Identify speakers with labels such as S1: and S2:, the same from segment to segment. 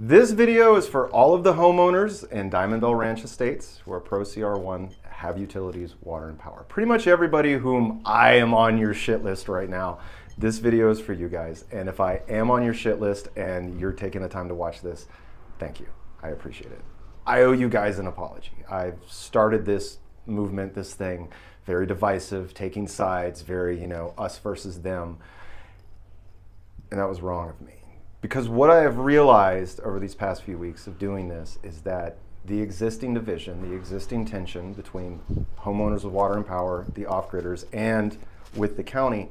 S1: This video is for all of the homeowners in Diamond Bell Ranch Estates who are pro CR1, have utilities, water, and power. Pretty much everybody whom I am on your shit list right now, this video is for you guys. And if I am on your shit list and you're taking the time to watch this, thank you. I appreciate it. I owe you guys an apology. I've started this movement, this thing, very divisive, taking sides, very, us versus them. And that was wrong of me. Because what I have realized over these past few weeks of doing this is that the existing division, the existing tension between homeowners with water and power, the off-gridders, and with the county,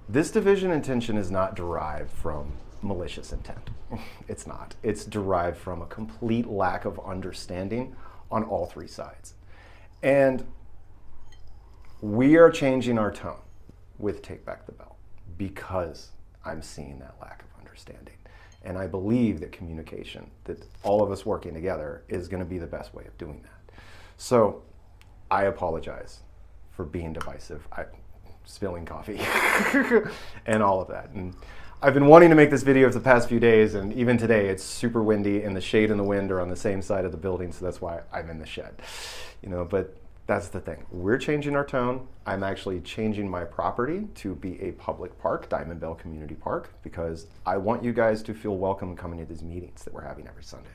S1: this division and tension is not derived from malicious intent. It's not. It's derived from a complete lack of understanding on all three sides. And we are changing our tone with Take Back the Bell because I'm seeing that lack of understanding. And I believe that communication, that all of us working together, is going to be the best way of doing that. So I apologize for being divisive, spilling coffee, and all of that. And I've been wanting to make this video for the past few days, and even today it's super windy, and the shade and the wind are on the same side of the building, so that's why I'm in the shed. But that's the thing. We're changing our tone. I'm actually changing my property to be a public park, Diamond Bell Community Park, because I want you guys to feel welcome coming to these meetings that we're having every Sunday.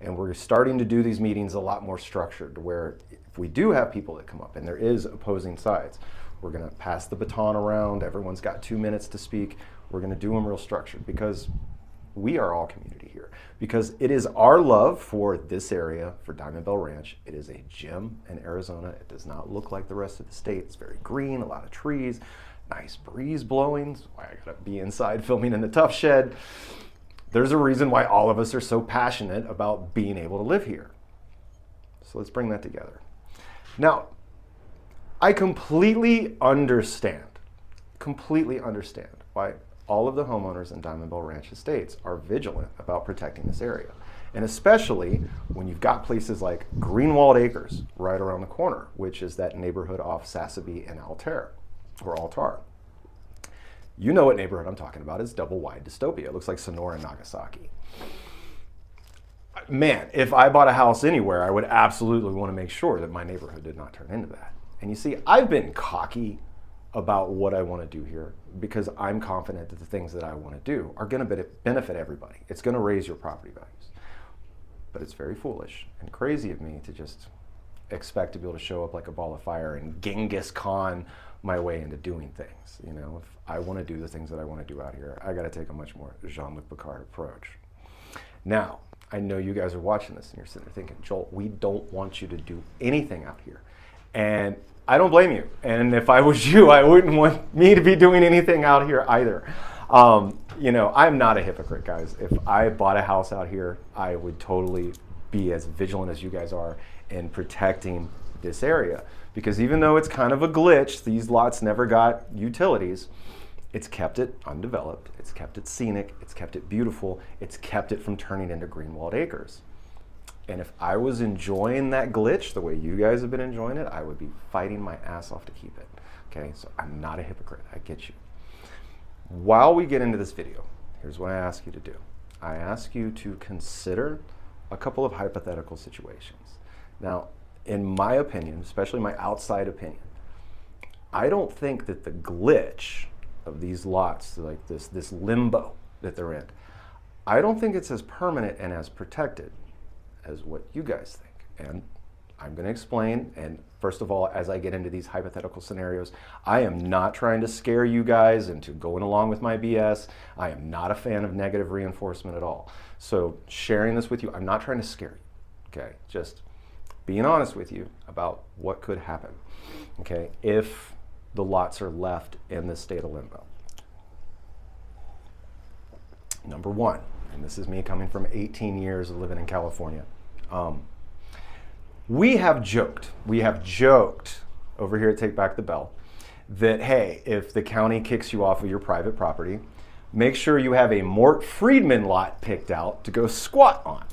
S1: And we're starting to do these meetings a lot more structured, where if we do have people that come up and there is opposing sides, we're going to pass the baton around. Everyone's got 2 minutes to speak. We're going to do them real structured because we are all community here, because it is our love for this area, for Diamond Bell Ranch. It is a gem in Arizona. It does not look like the rest of the state. It's very green, a lot of trees, nice breeze blowing. That's why I gotta be inside filming in the tough shed. There's a reason why all of us are so passionate about being able to live here. So let's bring that together. Now, I completely understand why all of the homeowners in Diamond Bell Ranch Estates are vigilant about protecting this area. And especially when you've got places like Greenwald Acres right around the corner, which is that neighborhood off Sassabee and Altar. You know what neighborhood I'm talking about. It's double wide dystopia. It looks like Sonora and Nagasaki. Man, if I bought a house anywhere, I would absolutely want to make sure that my neighborhood did not turn into that. And you see, I've been cocky about what I want to do here because I'm confident that the things that I want to do are going to benefit everybody. It's going to raise your property values. But it's very foolish and crazy of me to just expect to be able to show up like a ball of fire and Genghis Khan my way into doing things. If I want to do the things that I want to do out here, I got to take a much more Jean-Luc Picard approach. Now, I know you guys are watching this and you're sitting there thinking, Joel, we don't want you to do anything out here. And I don't blame you. And if I was you, I wouldn't want me to be doing anything out here either. I'm not a hypocrite, guys. If I bought a house out here, I would totally be as vigilant as you guys are in protecting this area. Because even though it's kind of a glitch, these lots never got utilities, it's kept it undeveloped, it's kept it scenic, it's kept it beautiful, it's kept it from turning into Greenwald Acres. And if I was enjoying that glitch the way you guys have been enjoying it, I would be fighting my ass off to keep it. Okay, so I'm not a hypocrite, I get you. While we get into this video, here's what I ask you to do. I ask you to consider a couple of hypothetical situations. Now, in my opinion, especially my outside opinion, I don't think that the glitch of these lots, like this limbo that they're in, I don't think it's as permanent and as protected as what you guys think. And I'm going to explain. And first of all, as I get into these hypothetical scenarios, I am not trying to scare you guys into going along with my BS. I am not a fan of negative reinforcement at all. So sharing this with you, I'm not trying to scare you. Okay, just being honest with you about what could happen. Okay, if the lots are left in this state of limbo. Number one, and this is me coming from 18 years of living in California. We have joked over here at Take Back the Bell that, hey, if the county kicks you off of your private property, make sure you have a Mort Friedman lot picked out to go squat on.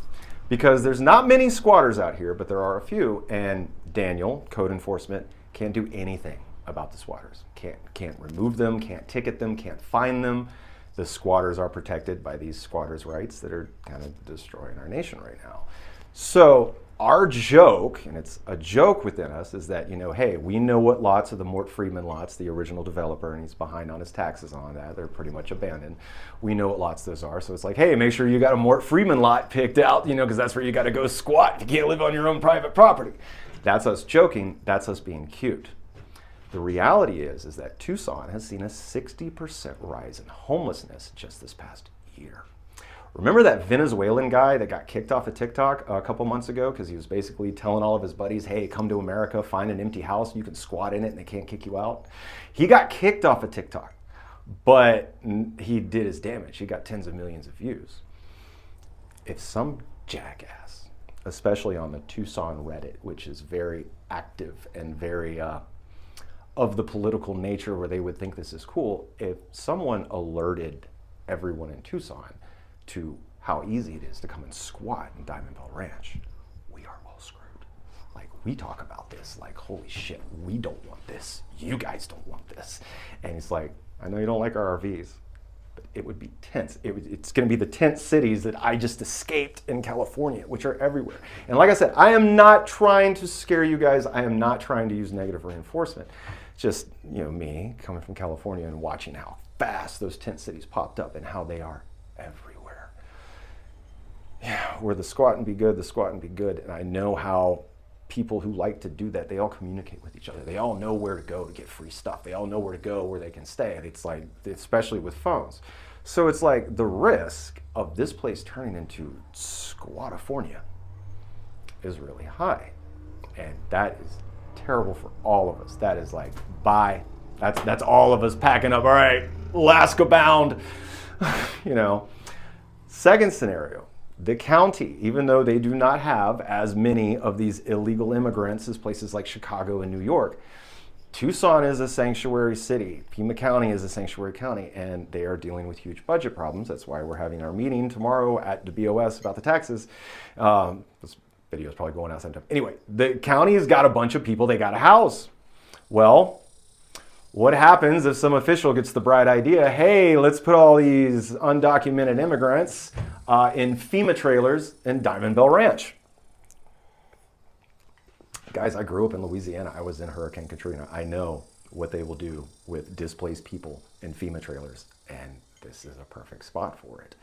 S1: Because there's not many squatters out here, but there are a few, and Daniel, code enforcement, can't do anything about the squatters. Can't remove them, can't ticket them, can't fine them. the squatters are protected by these squatters' rights that are kind of destroying our nation right now. So our joke, and it's a joke within us, is that, hey, we know what lots of the Mort Friedman lots, the original developer, and he's behind on his taxes on that. They're pretty much abandoned. We know what lots those are. So it's like, hey, make sure you got a Mort Friedman lot picked out, because that's where you got to go squat if you can't live on your own private property. That's us joking. That's us being cute. The reality is that Tucson has seen a 60% rise in homelessness just this past year. Remember that Venezuelan guy that got kicked off of TikTok a couple months ago because he was basically telling all of his buddies, hey, come to America, find an empty house, you can squat in it and they can't kick you out? He got kicked off of TikTok, but he did his damage. He got tens of millions of views. If some jackass, especially on the Tucson Reddit, which is very active and very of the political nature where they would think this is cool, if someone alerted everyone in Tucson to how easy it is to come and squat in Diamond Bell Ranch, we are all screwed. Like, we talk about this like, holy shit, we don't want this. You guys don't want this. And it's like, I know you don't like our RVs, but it would be tense. It's going to be the tent cities that I just escaped in California, which are everywhere. And like I said, I am not trying to scare you guys. I am not trying to use negative reinforcement. Just, me coming from California and watching how fast those tent cities popped up and how they are everywhere. Yeah, where the squat and be good, the squat and be good. And I know how people who like to do that, they all communicate with each other. They all know where to go to get free stuff. They all know where to go, where they can stay. It's like, especially with phones. So it's like the risk of this place turning into Squatifornia is really high. And that is terrible for all of us. That is like, bye. That's all of us packing up. All right, Alaska bound. Second scenario, the county, even though they do not have as many of these illegal immigrants as places like Chicago and New York, Tucson is a sanctuary city. Pima County is a sanctuary county, and they are dealing with huge budget problems. That's why we're having our meeting tomorrow at the BOS about the taxes. This video is probably going out sometime. Anyway, the county has got a bunch of people they got to house. Well, what happens if some official gets the bright idea, hey, let's put all these undocumented immigrants in FEMA trailers in Diamond Bell Ranch? Guys, I grew up in Louisiana. I was in Hurricane Katrina. I know what they will do with displaced people in FEMA trailers, and this is a perfect spot for it.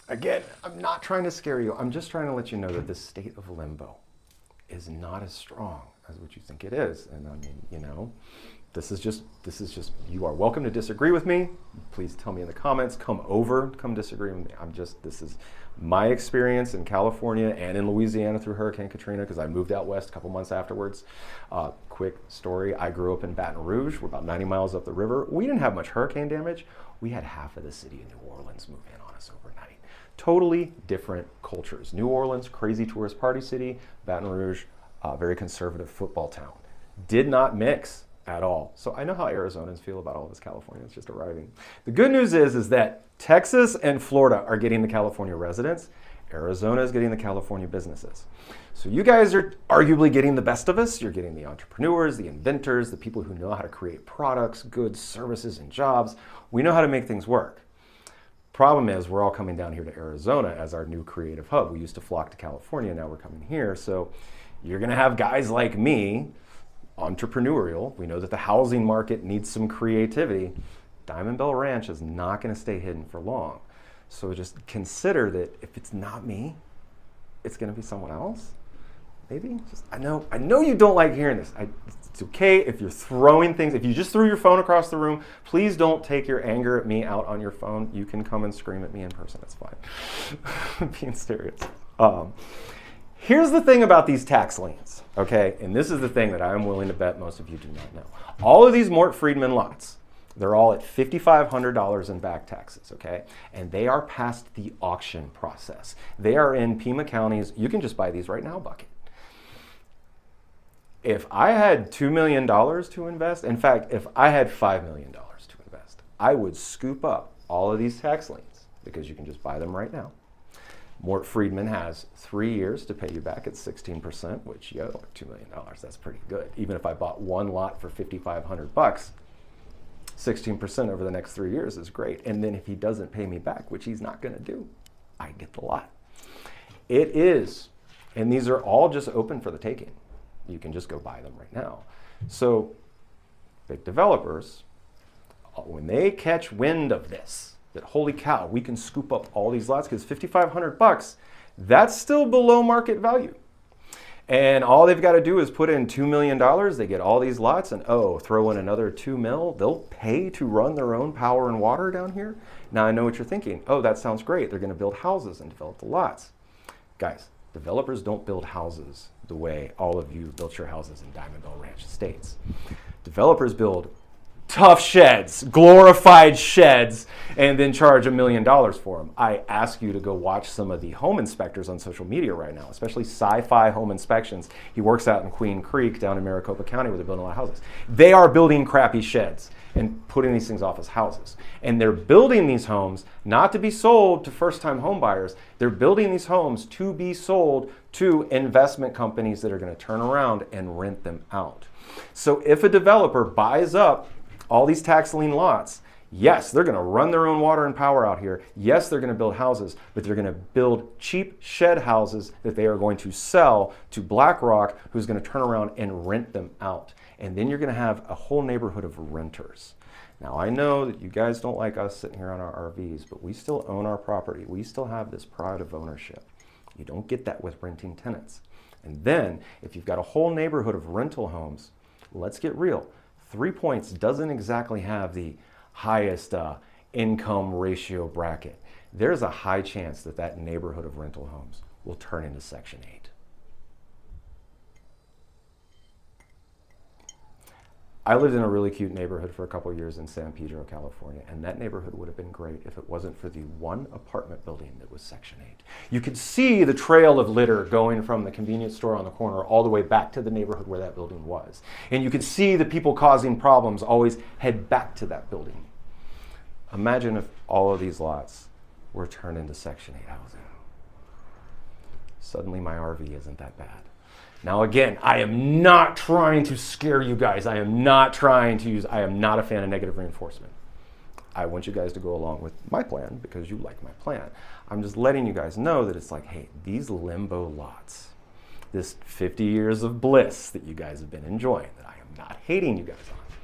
S1: Again, I'm not trying to scare you. I'm just trying to let you know that this state of limbo is not as strong as what you think it is. And I mean, this is just, you are welcome to disagree with me. Please tell me in the comments, come disagree with me. This is my experience in California and in Louisiana through Hurricane Katrina, because I moved out west a couple months afterwards. Quick story, I grew up in Baton Rouge. We're about 90 miles up the river. We didn't have much hurricane damage. We had half of the city of New Orleans move in on us overnight. Totally different cultures. New Orleans, crazy tourist party city. Baton Rouge, very conservative football town. Did not mix at all. So I know how Arizonans feel about all this Californians just arriving. The good news is that Texas and Florida are getting the California residents. Arizona is getting the California businesses. So you guys are arguably getting the best of us. You're getting the entrepreneurs, the inventors, the people who know how to create products, goods, services, and jobs. We know how to make things work. Problem is, we're all coming down here to Arizona as our new creative hub. We used to flock to California, now we're coming here. So you're gonna have guys like me, entrepreneurial. We know that the housing market needs some creativity. Diamond Bell Ranch is not gonna stay hidden for long. So just consider that if it's not me, it's gonna be someone else. Maybe, I know you don't like hearing this. It's okay if you're throwing things, if you just threw your phone across the room, please don't take your anger at me out on your phone. You can come and scream at me in person, it's fine. Being serious. Here's the thing about these tax liens, okay? And this is the thing that I'm willing to bet most of you do not know. All of these Mort Friedman lots, they're all at $5,500 in back taxes, okay? And they are past the auction process. They are in Pima County's, you can just buy these right now bucket. If I had $2 million to invest, in fact, if I had $5 million to invest, I would scoop up all of these tax liens because you can just buy them right now. Mort Friedman has 3 years to pay you back at 16%, which you owe $2 million. That's pretty good. Even if I bought one lot for $5,500, 16% over the next 3 years is great. And then if he doesn't pay me back, which he's not going to do, I get the lot. It is, and these are all just open for the taking. You can just go buy them right now. So big developers, when they catch wind of this, that holy cow, we can scoop up all these lots, because $5,500, that's still below market value. And all they've got to do is put in $2 million, they get all these lots, and throw in another $2 million, they'll pay to run their own power and water down here. Now I know what you're thinking. Oh, that sounds great. They're going to build houses and develop the lots. Guys, developers don't build houses the way all of you built your houses in Diamond Bell Ranch Estates. Developers build tough sheds, glorified sheds, and then charge $1 million for them. I ask you to go watch some of the home inspectors on social media right now, especially Sci-Fi Home Inspections. He works out in Queen Creek down in Maricopa County where they're building a lot of houses. They are building crappy sheds and putting these things off as houses. And they're building these homes not to be sold to first-time home buyers. They're building these homes to be sold to investment companies that are going to turn around and rent them out. So if a developer buys up all these tax lien lots, yes, they're going to run their own water and power out here. Yes, they're going to build houses, but they're going to build cheap shed houses that they are going to sell to BlackRock, who's going to turn around and rent them out. And then you're going to have a whole neighborhood of renters. Now, I know that you guys don't like us sitting here on our RVs, but we still own our property. We still have this pride of ownership. You don't get that with renting tenants. And then, if you've got a whole neighborhood of rental homes, let's get real. 3 Points doesn't exactly have the highest income ratio bracket. There's a high chance that that neighborhood of rental homes will turn into Section 8. I lived in a really cute neighborhood for a couple of years in San Pedro, California, and that neighborhood would have been great if it wasn't for the one apartment building that was Section 8. You could see the trail of litter going from the convenience store on the corner all the way back to the neighborhood where that building was. And you could see the people causing problems always head back to that building. Imagine if all of these lots were turned into Section 8 housing. Suddenly my RV isn't that bad. Now again, I am not trying to scare you guys. I am not a fan of negative reinforcement. I want you guys to go along with my plan because you like my plan. I'm just letting you guys know that it's like, hey, these limbo lots, this 50 years of bliss that you guys have been enjoying, that I am not hating you guys on,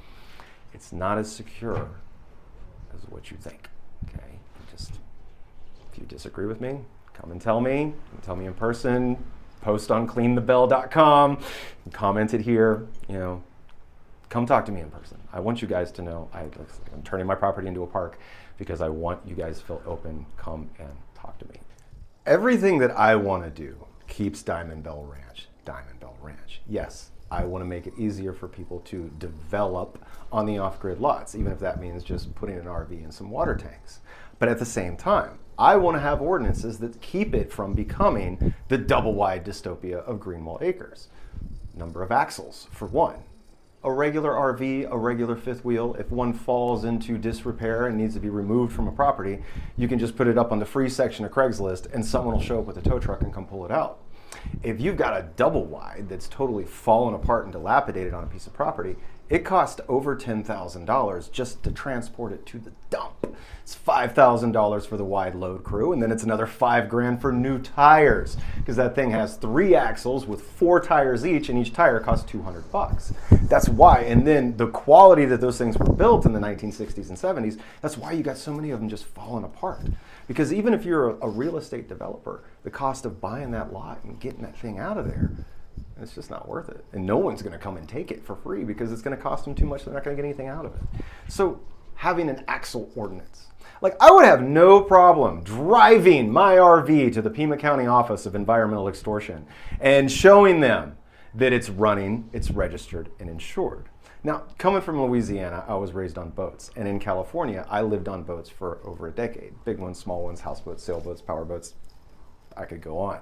S1: it's not as secure as what you think, okay? If you disagree with me, come and tell me in person. Post on cleanthebell.com, comment it here, come talk to me in person. I want you guys to know I'm turning my property into a park because I want you guys to feel open, come and talk to me. Everything that I want to do keeps Diamond Bell Ranch, Diamond Bell Ranch. Yes, I want to make it easier for people to develop on the off-grid lots, even if that means just putting an RV and some water tanks. But at the same time, I want to have ordinances that keep it from becoming the double-wide dystopia of Greenwald Acres. Number of axles, for one. A regular RV, a regular fifth wheel, if one falls into disrepair and needs to be removed from a property, you can just put it up on the free section of Craigslist and someone will show up with a tow truck and come pull it out. If you've got a double wide that's totally fallen apart and dilapidated on a piece of property, it costs over $10,000 just to transport it to the dump. It's $5,000 for the wide load crew, and then it's another $5,000 for new tires, because that thing has 3 axles with 4 tires each, and each tire costs $200. That's why, and then the quality that those things were built in the 1960s and 70s, that's why you got so many of them just falling apart. Because even if you're a real estate developer, the cost of buying that lot and getting that thing out of there, it's just not worth it. And no one's going to come and take it for free because it's going to cost them too much. They're not going to get anything out of it. So having an axle ordinance. Like, I would have no problem driving my RV to the Pima County Office of Environmental Extortion and showing them that it's running, it's registered, and insured. Now, coming from Louisiana, I was raised on boats. And in California, I lived on boats for over a decade. Big ones, small ones, houseboats, sailboats, powerboats. I could go on.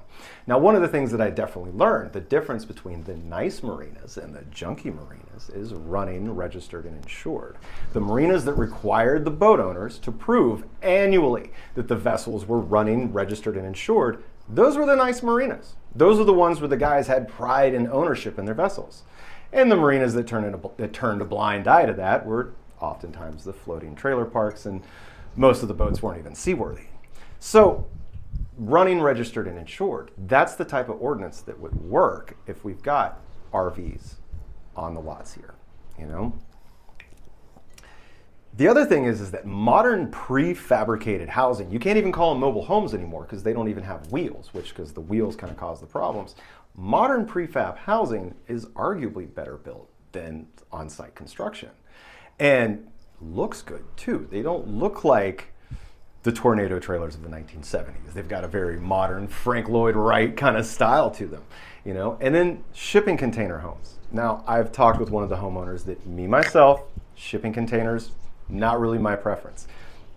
S1: Now, one of the things that I definitely learned, the difference between the nice marinas and the junky marinas is running, registered, and insured. The marinas that required the boat owners to prove annually that the vessels were running, registered, and insured, those were the nice marinas. Those are the ones where the guys had pride and ownership in their vessels. And the marinas that turned a blind eye to that were oftentimes the floating trailer parks, and most of the boats weren't even seaworthy. So running registered and insured, that's the type of ordinance that would work if we've got RVs on the lots here, you know? The other thing is that modern prefabricated housing, you can't even call them mobile homes anymore because they don't even have wheels, because the wheels kind of cause the problems. Modern prefab housing is arguably better built than on-site construction, and looks good too. They don't look like the tornado trailers of the 1970s. They've got a very modern Frank Lloyd Wright kind of style to them, you know? And then shipping container homes. Now, I've talked with one of the homeowners that myself, shipping containers, not really my preference.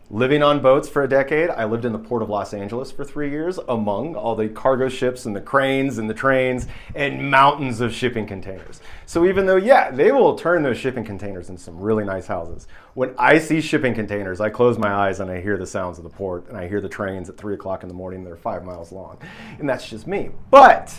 S1: Living on boats for a decade, I lived in the Port of Los Angeles for 3 years among all the cargo ships and the cranes and the trains and mountains of shipping containers. So even though, yeah, they will turn those shipping containers into some really nice houses, when I see shipping containers, I close my eyes and I hear the sounds of the port and I hear the trains at 3 o'clock in the morning that are 5 miles long. And that's just me. But,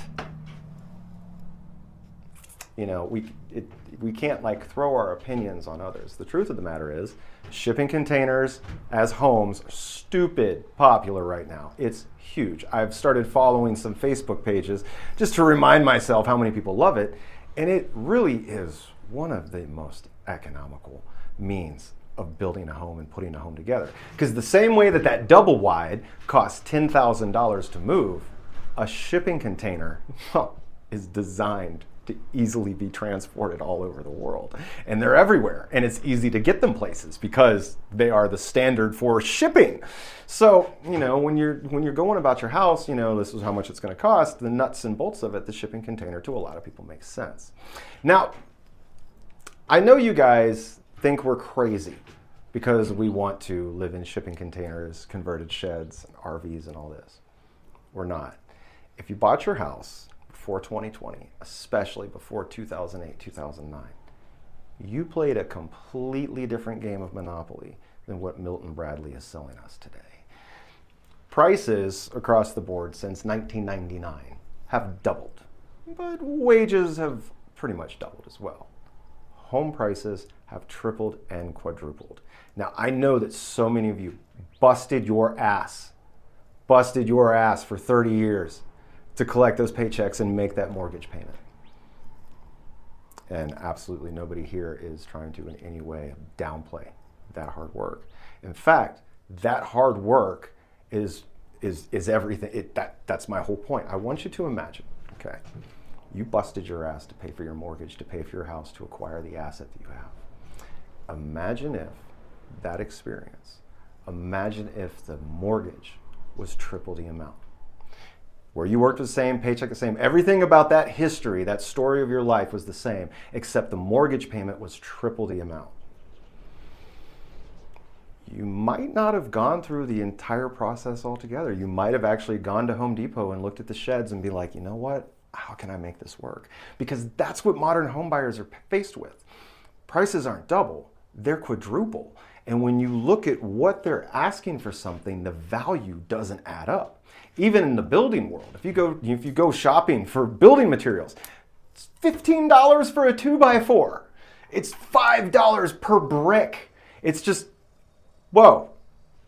S1: you know, we can't like throw our opinions on others. The truth of the matter is, shipping containers as homes are stupid popular right now. It's huge. I've started following some Facebook pages just to remind myself how many people love it, and it really is one of the most economical means of building a home and putting a home together. Because the same way that double wide costs $10,000 to move, a shipping container is designed to easily be transported all over the world. And they're everywhere. And it's easy to get them places because they are the standard for shipping. So, you know, when you're going about your house, you know, this is how much it's going to cost. The nuts and bolts of it, the shipping container to a lot of people makes sense. Now, I know you guys think we're crazy because we want to live in shipping containers, converted sheds, and RVs and all this. We're not. If you bought your house before 2020, especially before 2008, 2009, you played a completely different game of Monopoly than what Milton Bradley is selling us today. Prices across the board since 1999 have doubled, but wages have pretty much doubled as well. Home prices have tripled and quadrupled. Now, I know that so many of you busted your ass for 30 years to collect those paychecks and make that mortgage payment. And absolutely nobody here is trying to in any way downplay that hard work. In fact, that hard work is everything. That's my whole point. I want you to imagine, okay, you busted your ass to pay for your mortgage, to pay for your house, to acquire the asset that you have. Imagine if that experience, imagine if the mortgage was triple the amount. Where you worked was the same, paycheck the same. Everything about that history, that story of your life was the same, except the mortgage payment was triple the amount. You might not have gone through the entire process altogether. You might have actually gone to Home Depot and looked at the sheds and be like, you know what? How can I make this work? Because that's what modern home buyers are faced with. Prices aren't double, they're quadruple. And when you look at what they're asking for something, the value doesn't add up. Even in the building world, if you go shopping for building materials, it's $15 for a 2x4. It's $5 per brick. It's just, whoa.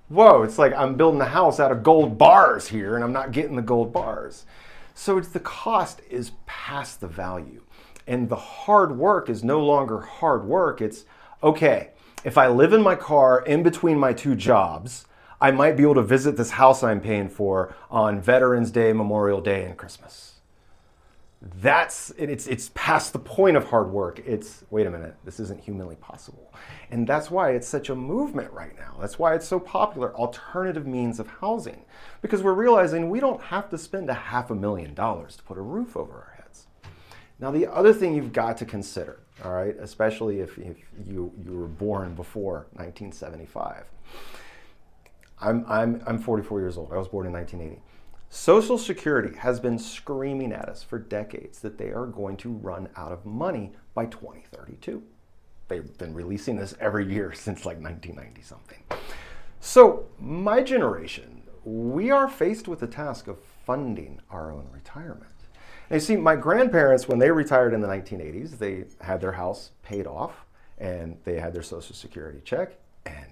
S1: It's like I'm building a house out of gold bars here and I'm not getting the gold bars. So the cost is past the value. And the hard work is no longer hard work. It's, okay, if I live in my car in between my two jobs, I might be able to visit this house I'm paying for on Veterans Day, Memorial Day, and Christmas. It's past the point of hard work. It's, wait a minute, this isn't humanly possible. And that's why it's such a movement right now. That's why it's so popular, alternative means of housing. Because we're realizing we don't have to spend $500,000 to put a roof over our heads. Now, the other thing you've got to consider, all right, especially if you were born before 1975. I'm 44 years old. I was born in 1980. Social Security has been screaming at us for decades that they are going to run out of money by 2032. They've been releasing this every year since like 1990 something. So my generation, we are faced with the task of funding our own retirement. And you see, my grandparents, when they retired in the 1980s, they had their house paid off and they had their Social Security check, and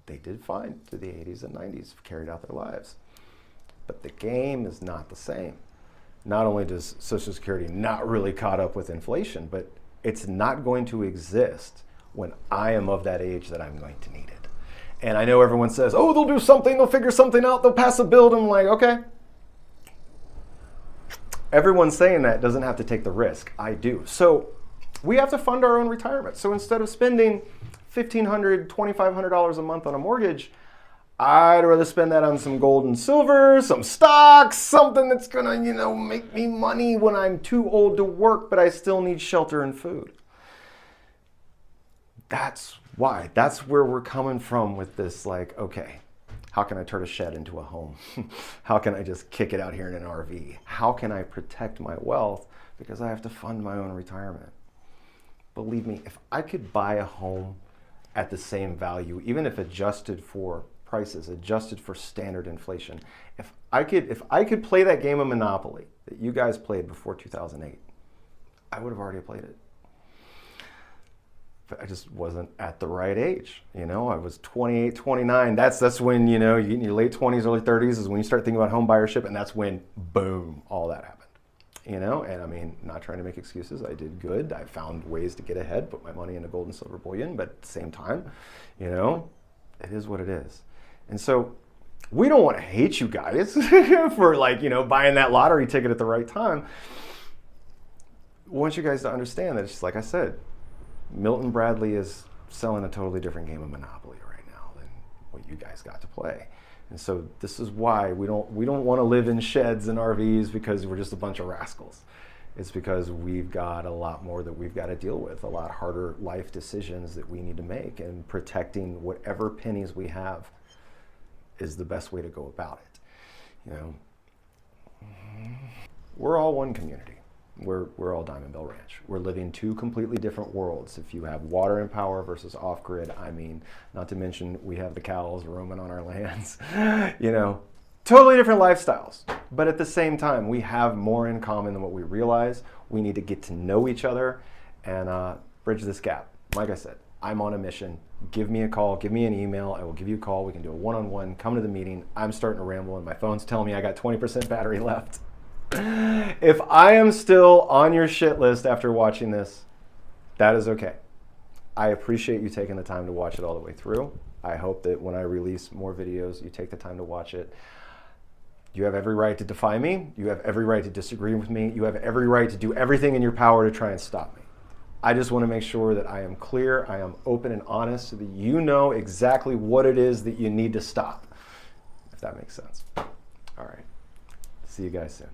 S1: they did fine through the 80s and 90s, carried out their lives. But the game is not the same. Not only does Social Security not really caught up with inflation, but it's not going to exist when I am of that age that I'm going to need it. And I know everyone says, oh, they'll do something, they'll figure something out, they'll pass a bill. And I'm like, okay. Everyone saying that doesn't have to take the risk. I do. So we have to fund our own retirement. So instead of spending $1,500, $2,500 a month on a mortgage, I'd rather spend that on some gold and silver, some stocks, something that's gonna, make me money when I'm too old to work, but I still need shelter and food. That's why. That's where we're coming from with this, like, okay, how can I turn a shed into a home? How can I just kick it out here in an RV? How can I protect my wealth? Because I have to fund my own retirement. Believe me, if I could buy a home at the same value, even if adjusted for prices, adjusted for standard inflation, if I could play that game of Monopoly that you guys played before 2008, I would have already played it. But I just wasn't at the right age. I was 28, 29. That's when, you get in your late 20s, early 30s is when you start thinking about home buyership, and that's when, boom, all that happened. And I mean, not trying to make excuses. I did good. I found ways to get ahead, put my money into gold and silver bullion, but at the same time, it is what it is. And so we don't want to hate you guys for buying that lottery ticket at the right time. We want you guys to understand that it's just like I said, Milton Bradley is selling a totally different game of Monopoly right now than what you guys got to play. And so this is why we don't want to live in sheds and RVs because we're just a bunch of rascals. It's because we've got a lot more that we've got to deal with, a lot harder life decisions that we need to make, and protecting whatever pennies we have is the best way to go about it. We're all one community. We're all Diamond Bell Ranch. We're living two completely different worlds. If you have water and power versus off-grid, not to mention we have the cows roaming on our lands, totally different lifestyles. But at the same time, we have more in common than what we realize. We need to get to know each other and bridge this gap. Like I said, I'm on a mission. Give me a call, give me an email. I will give you a call. We can do a one-on-one, come to the meeting. I'm starting to ramble and my phone's telling me I got 20% battery left. If I am still on your shit list after watching this, that is okay. I appreciate you taking the time to watch it all the way through. I hope that when I release more videos, you take the time to watch it. You have every right to defy me. You have every right to disagree with me. You have every right to do everything in your power to try and stop me. I just want to make sure that I am clear, I am open and honest so that you know exactly what it is that you need to stop, if that makes sense. All right. See you guys soon.